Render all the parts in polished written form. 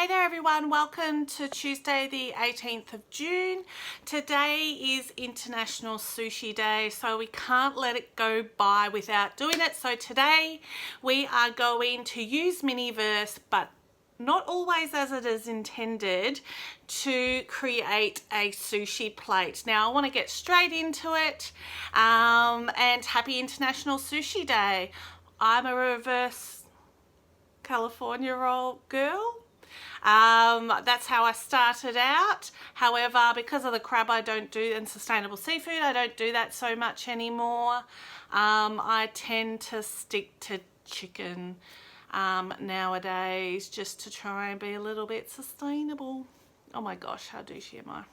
Hey there everyone, welcome to Tuesday the 18th of June. Today is International Sushi Day, so we can't let it go by without doing it. So today we are going to use Miniverse, but not always as it is intended, to create a sushi plate. Now I want to get straight into it, and happy International Sushi Day. I'm a reverse California roll girl. That's how I started out. However, because of the crab I don't do and sustainable seafood, I don't do that so much anymore. I tend to stick to chicken nowadays, just to try and be a little bit sustainable. Oh my gosh, how douchey am I?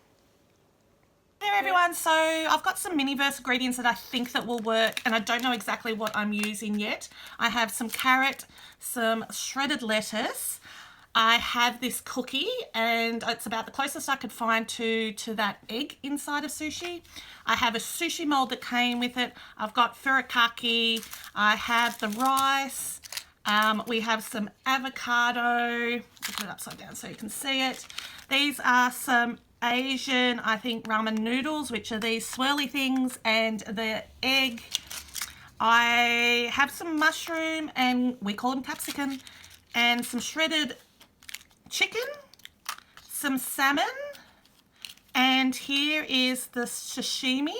Hey there everyone, so I've got some Miniverse ingredients that I think that will work, and I don't know exactly what I'm using yet. I have some carrot, some shredded lettuce. I have this cookie, and it's about the closest I could find to that egg inside of sushi. I have a sushi mold that came with it. I've got furikake. I have the rice. We have some avocado. I'll put it upside down so you can see it. These are some Asian, I think, ramen noodles, which are these swirly things, and the egg. I have some mushroom, and we call them capsicum, and some shredded chicken, some salmon, and here is the sashimi.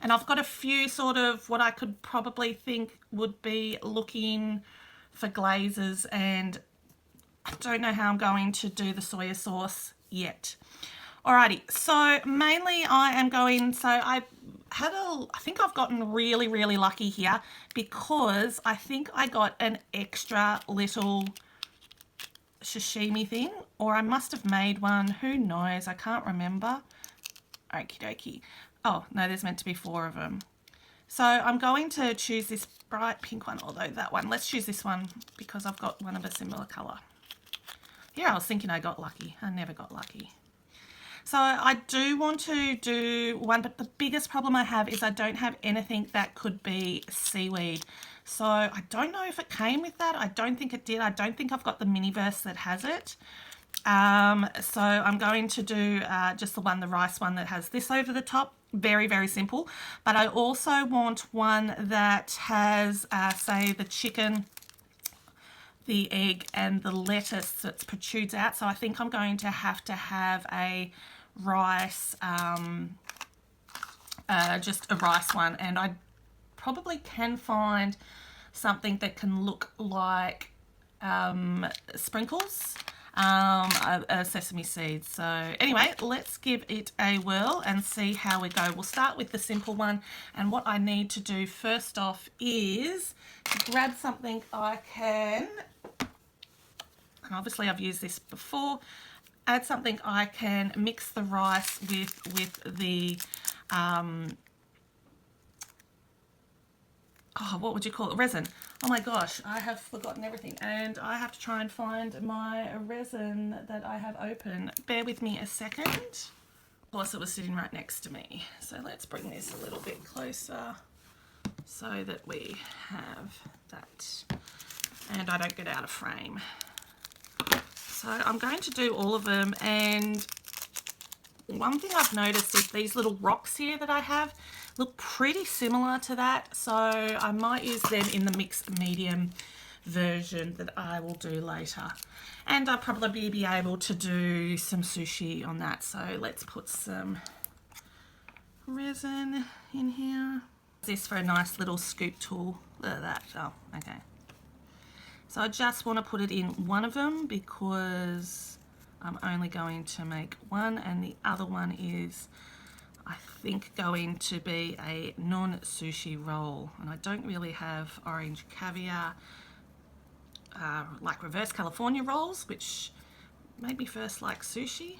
And I've got a few sort of what I could probably think would be looking for glazes, and I don't know how I'm going to do the soya sauce yet. Alrighty, so mainly I am going, so I think I've gotten really lucky here, because I think I got an extra little sashimi thing, or I must have made one, who knows, I can't remember. Okie dokie. Oh no, there's meant to be 4 of them. So I'm going to choose this bright pink one, although that one, let's choose this one because I've got one of a similar colour. Here I was thinking I got lucky. I never got lucky. So I do want to do one, but the biggest problem I have is I don't have anything that could be seaweed. So I don't know if it came with that. I don't think it did. I don't think I've got the Miniverse that has it. So I'm going to do just the rice one that has this over the top. Very simple. But I also want one that has, say, the chicken, the egg, and the lettuce that protrudes out. So I think I'm going to have a rice, just a rice one, and I probably can find something that can look like sprinkles, sesame seeds. So anyway, let's give it a whirl and see how we go. We'll start with the simple one, and what I need to do first off is to grab something I can, and obviously I've used this before, add something I can mix the rice with the oh, what would you call it? Resin. Oh my gosh, I have forgotten everything, and I have to try and find my resin that I have open. Bear with me a second. Of course, it was sitting right next to me. So let's bring this a little bit closer so that we have that and I don't get out of frame. So I'm going to do all of them, and one thing I've noticed is these little rocks here that I have look pretty similar to that, so I might use them in the mixed medium version that I will do later. And I'll probably be able to do some sushi on that, so let's put some resin in here. This for a nice little scoop tool. Look at that. Oh, okay. So I just want to put it in one of them because I'm only going to make one, and the other one is, I think, going to be a non-sushi roll. And I don't really have orange caviar, like reverse California rolls, which made me first like sushi.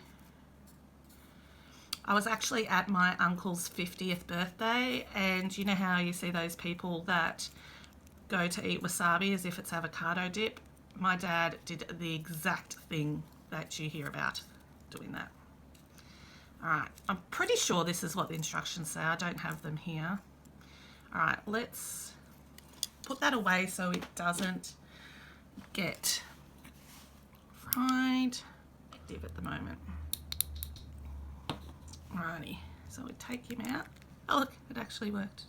I was actually at my uncle's 50th birthday, and you know how you see those people that go to eat wasabi as if it's avocado dip? My dad did the exact thing that you hear about, doing that. Alright, I'm pretty sure this is what the instructions say. I don't have them here. Alright, let's put that away so it doesn't get fried. effective at the moment. Alrighty, so we take him out. Oh look, it actually worked.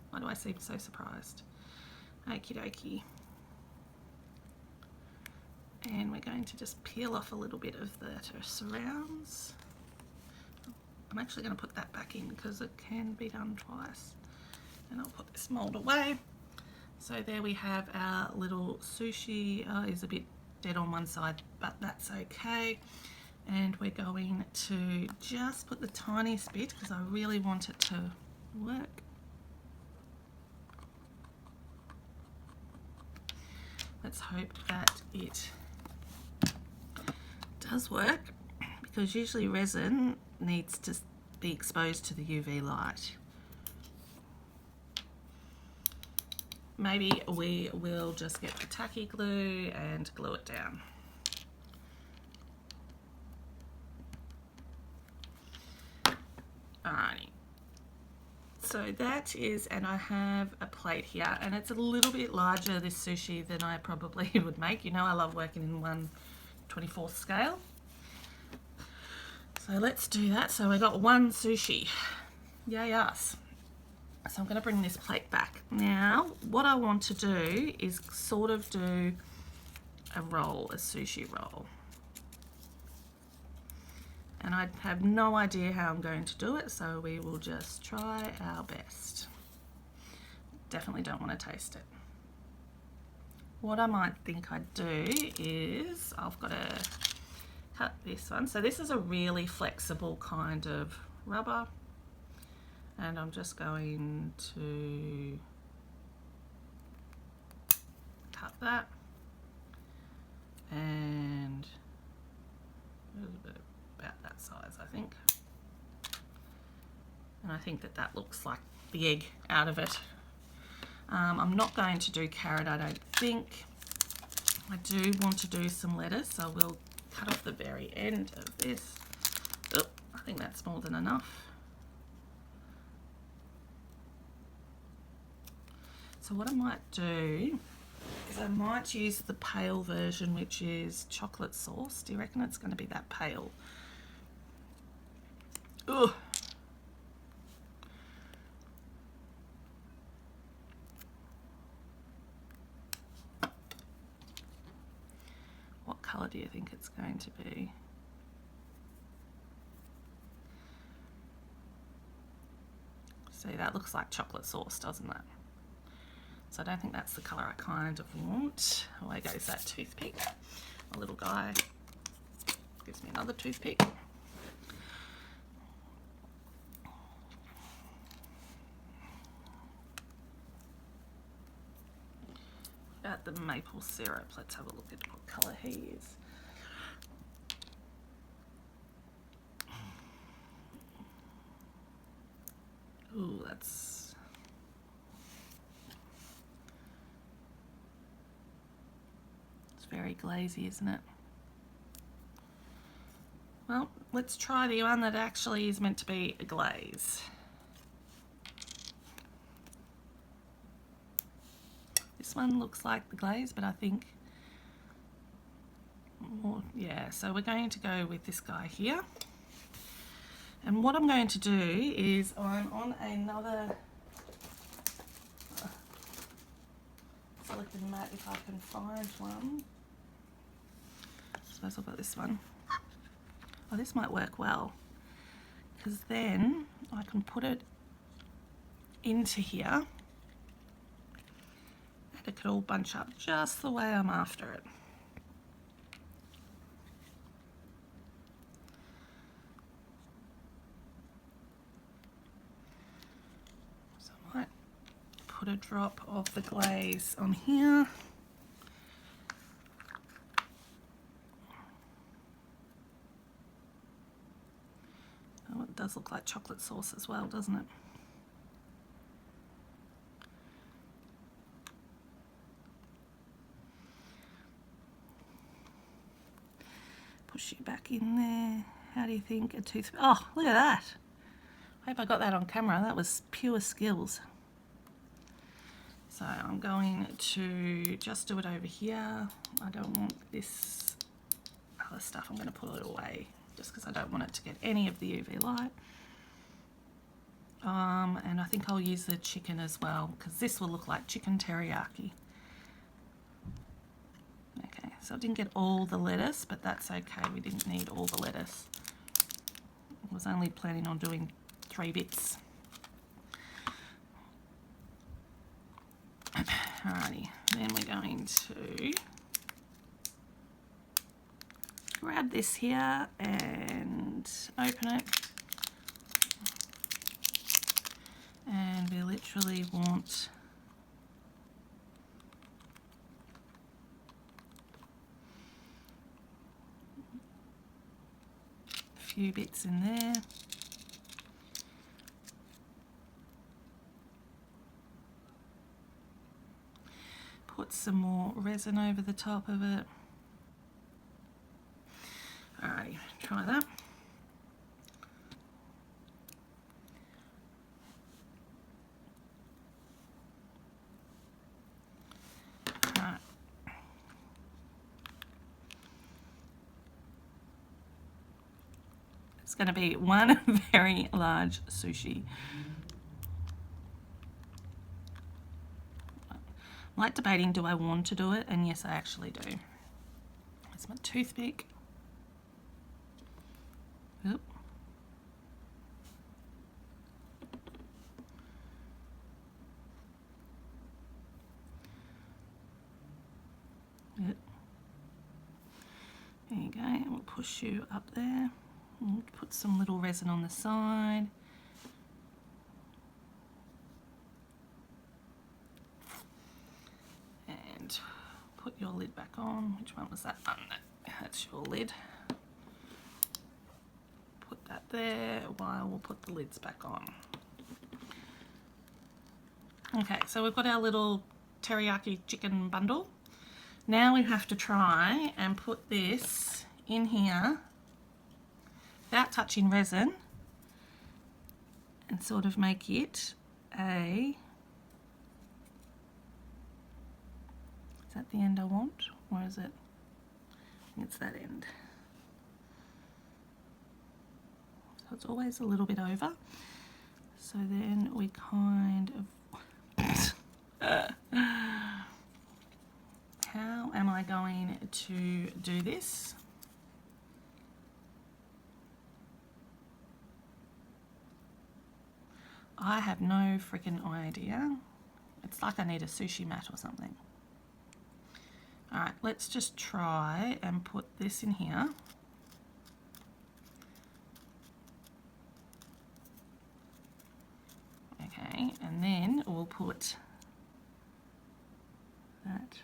Why do I seem so surprised? Okie dokie. And we're going to just peel off a little bit of the surrounds. I'm actually going to put that back in because it can be done twice. And I'll put this mold away. So there we have our little sushi. Oh, it's a bit dead on one side, but that's okay. And we're going to just put the tiniest bit because I really want it to work. Let's hope that it does work, because usually resin needs to be exposed to the UV light. Maybe we will just get the tacky glue and glue it down. Alrighty. So that is, and I have a plate here, and it's a little bit larger, this sushi, than I probably would make. You know, I love working in 1/24th scale. So let's do that. So we got one sushi. Yay us. So I'm going to bring this plate back. Now, what I want to do is sort of do a roll, a sushi roll. And I have no idea how I'm going to do it, so we will just try our best. Definitely don't want to taste it. What I might think I'd do is, I've got to cut this one. So this is a really flexible kind of rubber. And I'm just going to cut that. And a little bit about that size, I think. And I think that that looks like the egg out of it. I'm not going to do carrot, I don't think. I do want to do some lettuce, so we'll cut off the very end of this. Oh, I think that's more than enough. So what I might do is I might use the pale version, which is chocolate sauce. Do you reckon it's going to be that pale? Ugh. What colour do you think it's going to be? See, that looks like chocolate sauce, doesn't it? So I don't think that's the colour I kind of want. Away goes that toothpick. My little guy gives me another toothpick. About the maple syrup, let's have a look at what colour he is. Ooh, it's very glazy, isn't it? Well, let's try the one that actually is meant to be a glaze. This one looks like the glaze, but I think more, yeah, so we're going to go with this guy here. And what I'm going to do is I'm on another silicone mat, if I can find one. I suppose I've got this one. Oh, this might work well, because then I can put it into here and it could all bunch up just the way I'm after it. So I might put a drop of the glaze on here. Oh, it does look like chocolate sauce as well, doesn't it? Push you back in there. How do you think a tooth? Oh, look at that. I hope I got that on camera. That was pure skills. So I'm going to just do it over here. I don't want this other stuff. I'm going to put it away just because I don't want it to get any of the UV light. And I think I'll use the chicken as well because this will look like chicken teriyaki. Okay, so I didn't get all the lettuce, but that's okay. We didn't need all the lettuce. I was only planning on doing 3 bits. Alrighty, then we're going to grab this here and open it. And we literally want a few bits in there. Put some more resin over the top of it. Alrighty, try that. Alright. It's going to be one very large sushi. I'm like debating, do I want to do it? And yes, I actually do. It's my toothpick. Oop. Yep. There you go, and we'll push you up there. We'll put some little resin on the side. And put your lid back on. Which one was that one? That's your lid. Put that there while we'll put the lids back on. Okay, so we've got our little teriyaki chicken bundle. Now we have to try and put this in here without touching resin and sort of make it a... Is that the end I want, or is it? I think it's that end. So it's always a little bit over. So then we kind of... How am I going to do this? I have no freaking idea. It's like I need a sushi mat or something. Alright, let's just try and put this in here. Okay, and then we'll put that.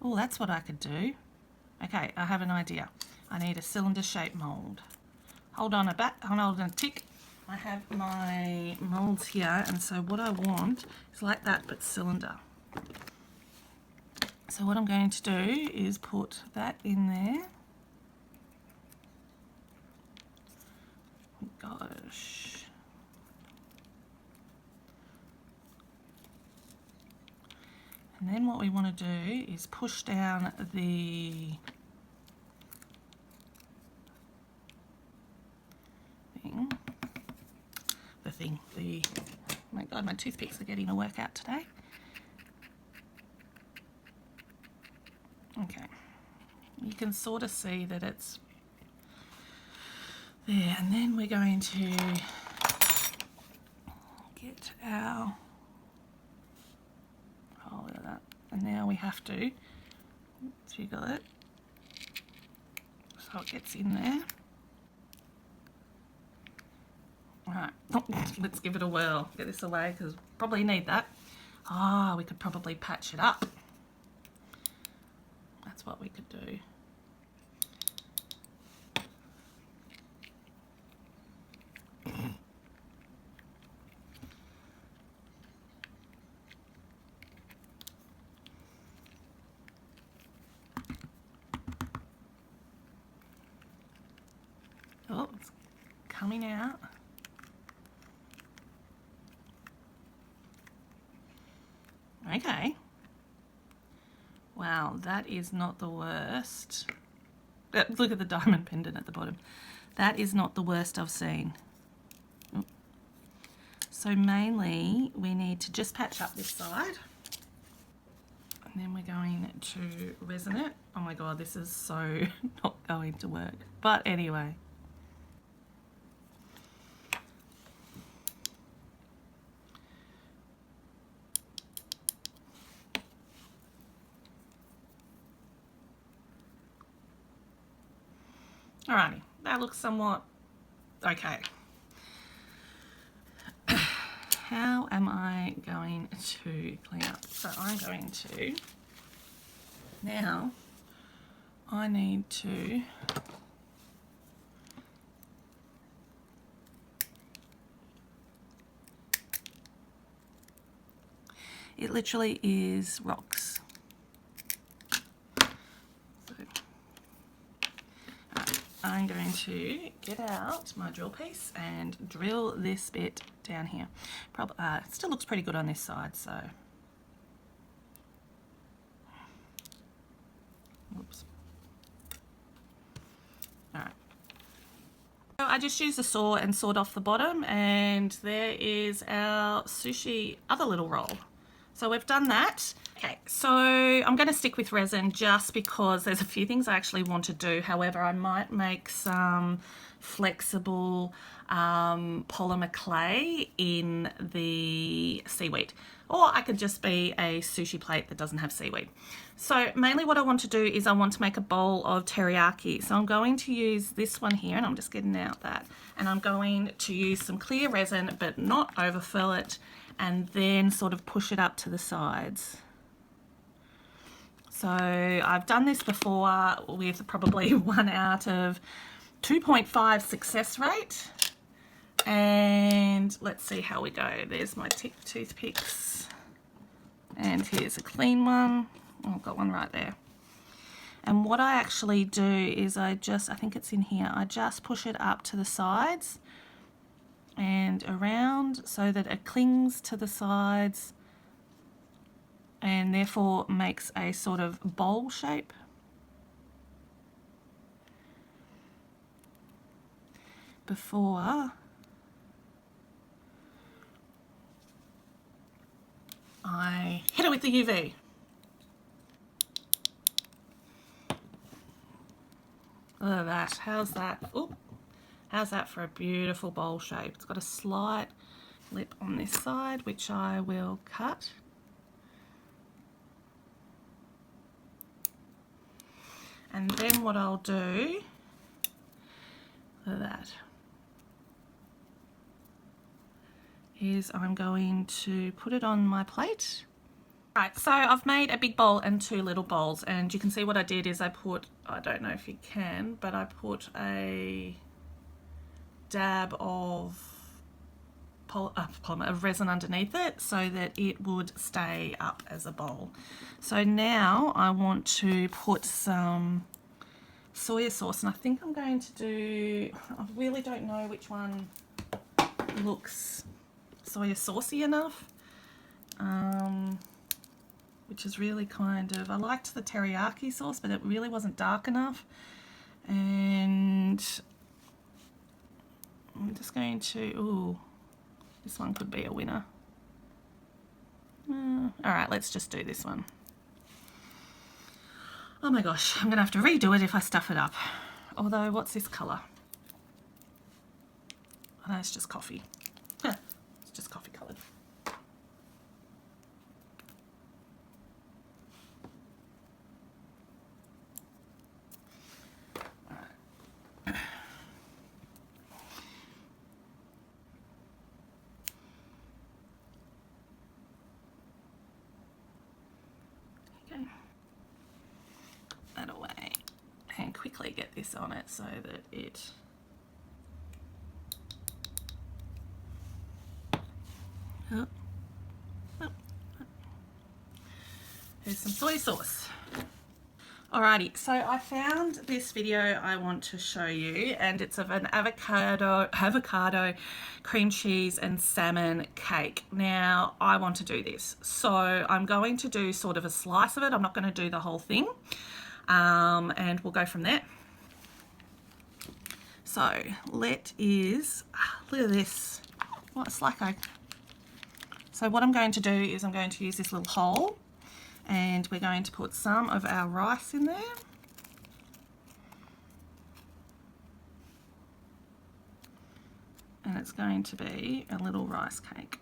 Oh, that's what I could do. Okay, I have an idea. I need a cylinder-shaped mould. Hold on a tick. I have my moulds here, and so what I want is like that, but cylinder. So what I'm going to do is put that in there. Gosh. And then what we want to do is push down the thing. Oh my God, my toothpicks are getting a workout today. Okay, you can sort of see that it's there, and then we're going to get our, oh look at that, and now we have to jiggle it so it gets in there. Alright, let's give it a whirl. Get this away because probably need that. Ah, we could probably patch it up. That's what we could do. Oh, it's coming out. Okay. Wow, that is not the worst. Look at the diamond pendant at the bottom. That is not the worst I've seen. So mainly we need to just patch up this side. And then we're going to resin it. Oh my God, this is so not going to work. But anyway. Alrighty, that looks somewhat okay. How am I going to clean up? So I'm going to, now I need to it literally is rocks. So, I'm going to get out my drill piece and drill this bit down here. Probably, it still looks pretty good on this side, so. Oops. Alright. So I just used a saw and sawed off the bottom, and there is our sushi other little roll. So we've done that. Okay, so I'm going to stick with resin just because there's a few things I actually want to do. However, I might make some flexible polymer clay in the seaweed. Or I could just be a sushi plate that doesn't have seaweed. So mainly what I want to do is I want to make a bowl of teriyaki. So I'm going to use this one here, and I'm just getting out that. And I'm going to use some clear resin, but not overfill it, and then sort of push it up to the sides. So I've done this before with probably 1 out of 2.5 success rate. And let's see how we go. There's my toothpicks. And here's a clean one. Oh, I've got one right there. And what I actually do is I think it's in here, I just push it up to the sides and around so that it clings to the sides and therefore makes a sort of bowl shape. Before I hit it with the UV. Look at that. How's that? Ooh. How's that for a beautiful bowl shape? It's got a slight lip on this side, which I will cut. And then what I'll do, look at that, is I'm going to put it on my plate. Right, so I've made a big bowl and 2 little bowls, and you can see what I did is I put, I don't know if you can, but I put a dab of polymer, of resin underneath it so that it would stay up as a bowl. So now I want to put some soy sauce, and I think I'm going to do, I really don't know which one looks soy saucy enough, which is really kind of, I liked the teriyaki sauce, but it really wasn't dark enough. And I'm just going to, ooh, this one could be a winner. All right, let's just do this one. Oh my gosh, I'm gonna have to redo it if I stuff it up. Although, what's this colour? Oh, no, it's just coffee. It's just coffee coloured. That away and quickly get this on it so that it Here's some soy sauce. Alrighty, so I found this video I want to show you, and it's of an avocado, cream cheese and salmon cake. Now, I want to do this. So I'm going to do sort of a slice of it. I'm not going to do the whole thing. And we'll go from there. So look at this. Well, it's like so what I'm going to do is I'm going to use this little hole, and we're going to put some of our rice in there. And it's going to be a little rice cake.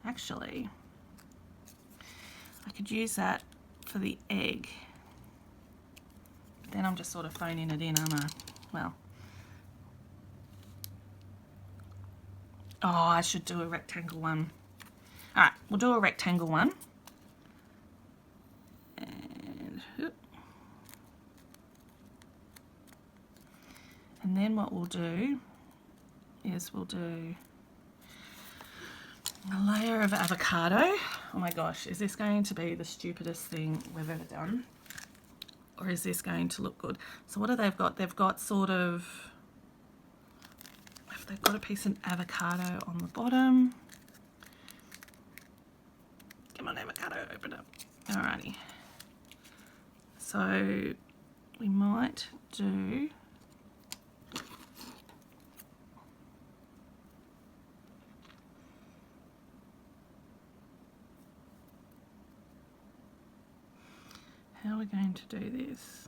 Actually, I could use that for the egg. But then I'm just sort of phoning it in, aren't I? Well. Oh, I should do a rectangle one. Alright, we'll do a rectangle one. And then what we'll do is we'll do a layer of avocado. Oh my gosh, is this going to be the stupidest thing we've ever done? Or is this going to look good? So what have they got? They've got sort of... They've got a piece of avocado on the bottom. Come on, avocado, open up. Alrighty. So we might do... How are we going to do this?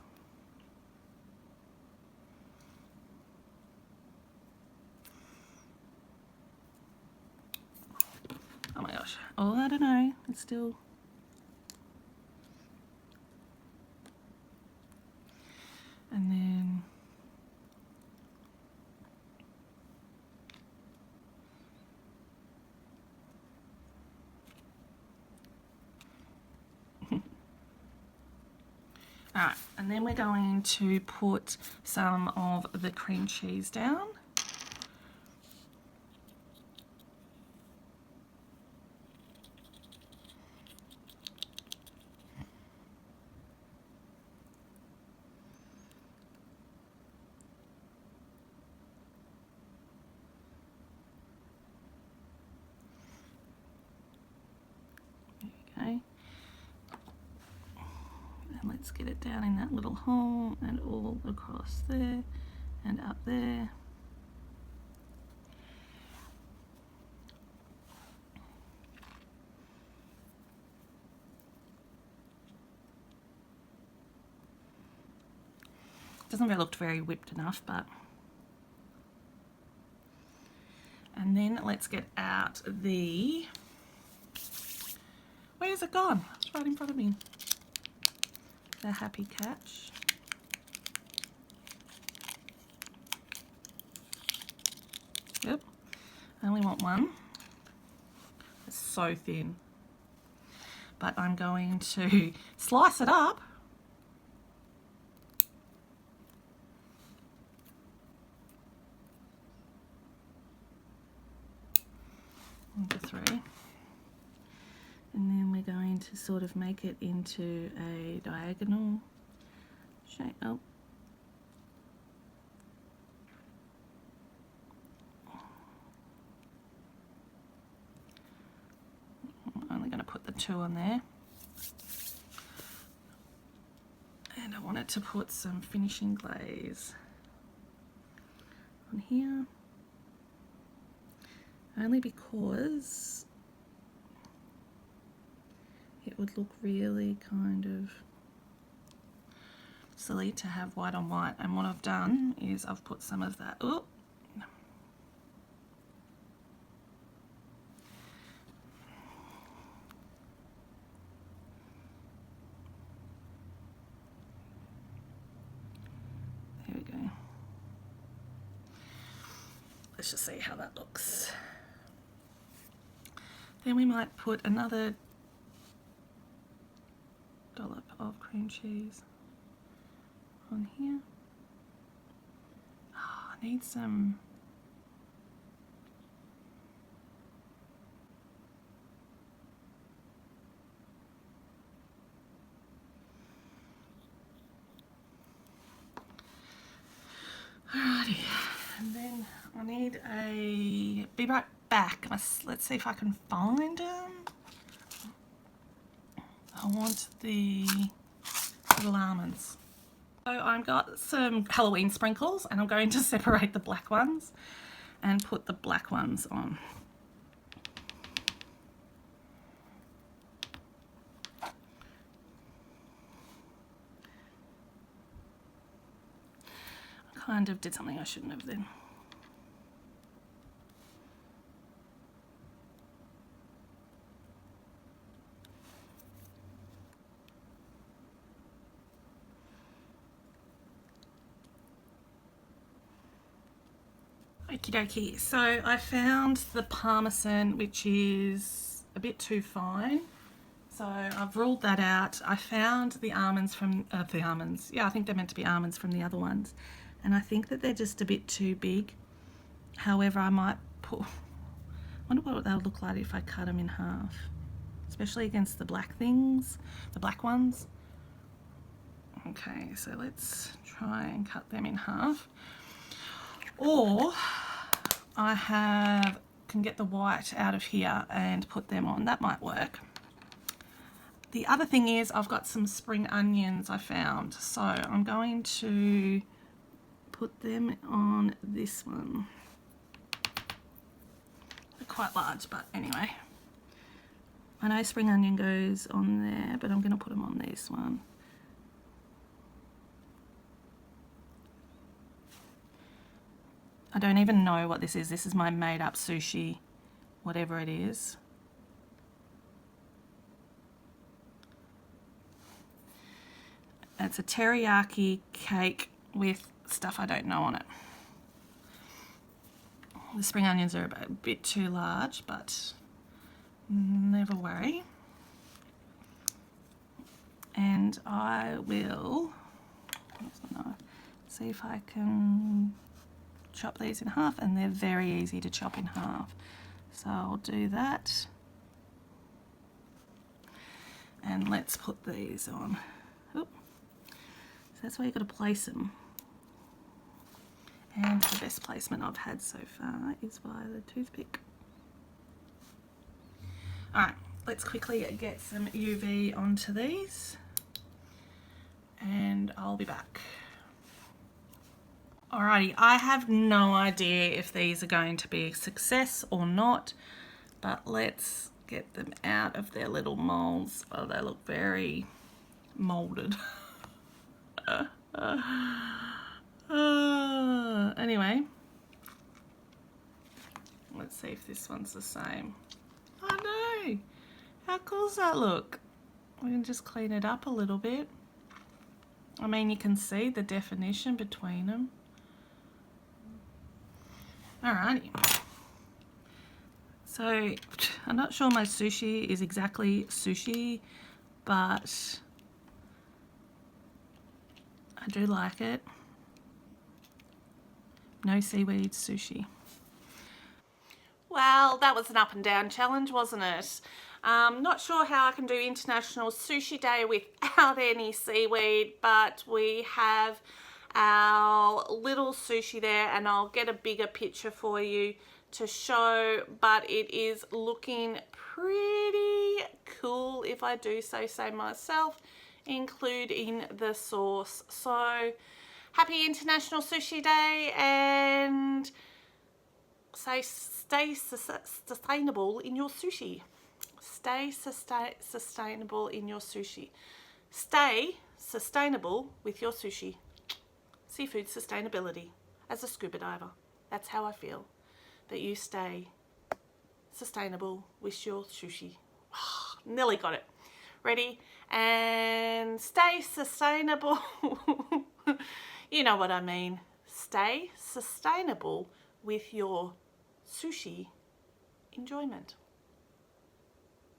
Oh my gosh. Oh, I don't know. It's still... And then... Alright, and then we're going to put some of the cream cheese down. Okay. And let's get it down in that little hole and all across there and up there. Doesn't really look very whipped enough, but... And then let's get out the... Where's it gone? It's right in front of me. The Happy Catch. Yep. I only want one. It's so thin. But I'm going to slice it up. Into three. And then we're going to sort of make it into a diagonal shape. Oh. I'm only going to put the two on there. And I wanted to put some finishing glaze on here. Only because it would look really kind of silly to have white on white. And what I've done is I've put some of that. Oh, there we go. Let's just see how that looks. Then we might put another dollop of cream cheese on here. Oh, I need some I need a... Be right back. Let's see if I can find them. I want the little almonds. So I've got some Halloween sprinkles and I'm going to separate the black ones and put the black ones on. I kind of did something I shouldn't have then. Okie dokie, so I found the parmesan, which is a bit too fine, so I've ruled that out. I found the almonds from yeah, I think they're meant to be almonds from the other ones, and I think that they're just a bit too big. However, I might put, I wonder what they'll look like if I cut them in half, especially against the black things, the black ones. Okay, so let's try and cut them in half. Or I can get the white out of here and put them on. That might work. The other thing is I've got some spring onions I found. So I'm going to put them on this one. They're quite large, but anyway. I know spring onion goes on there, but I'm going to put them on this one. I don't even know what this is. This is my made up sushi, whatever it is. It's a teriyaki cake with stuff I don't know on it. The spring onions are a bit too large, but never worry. And I will see if I can chop these in half, and they're very easy to chop in half. So I'll do that. And let's put these on. Oop. So that's where you've got to place them. And the best placement I've had so far is by the toothpick. Alright, let's quickly get some UV onto these. And I'll be back. Alrighty, I have no idea if these are going to be a success or not, but let's get them out of their little molds. Oh, they look very molded. Anyway, let's see if this one's the same. Oh no! How cool does that look? We can just clean it up a little bit. I mean, you can see the definition between them. Alrighty. So, I'm not sure my sushi is exactly sushi, but I do like it. No seaweed sushi. Well, that was an up and down challenge, wasn't it? Not sure how I can do International Sushi Day without any seaweed, but we have our little sushi there, and I'll get a bigger picture for you to show, but it is looking pretty cool, if I do say myself, including the sauce. So happy International Sushi Day, and stay sustainable in your sushi. Stay sustainable in your sushi. Stay sustainable with your sushi. Seafood sustainability. As a scuba diver, that's how I feel. That you stay sustainable with your sushi. Nearly got it. Ready? And stay sustainable. You know what I mean. Stay sustainable with your sushi enjoyment.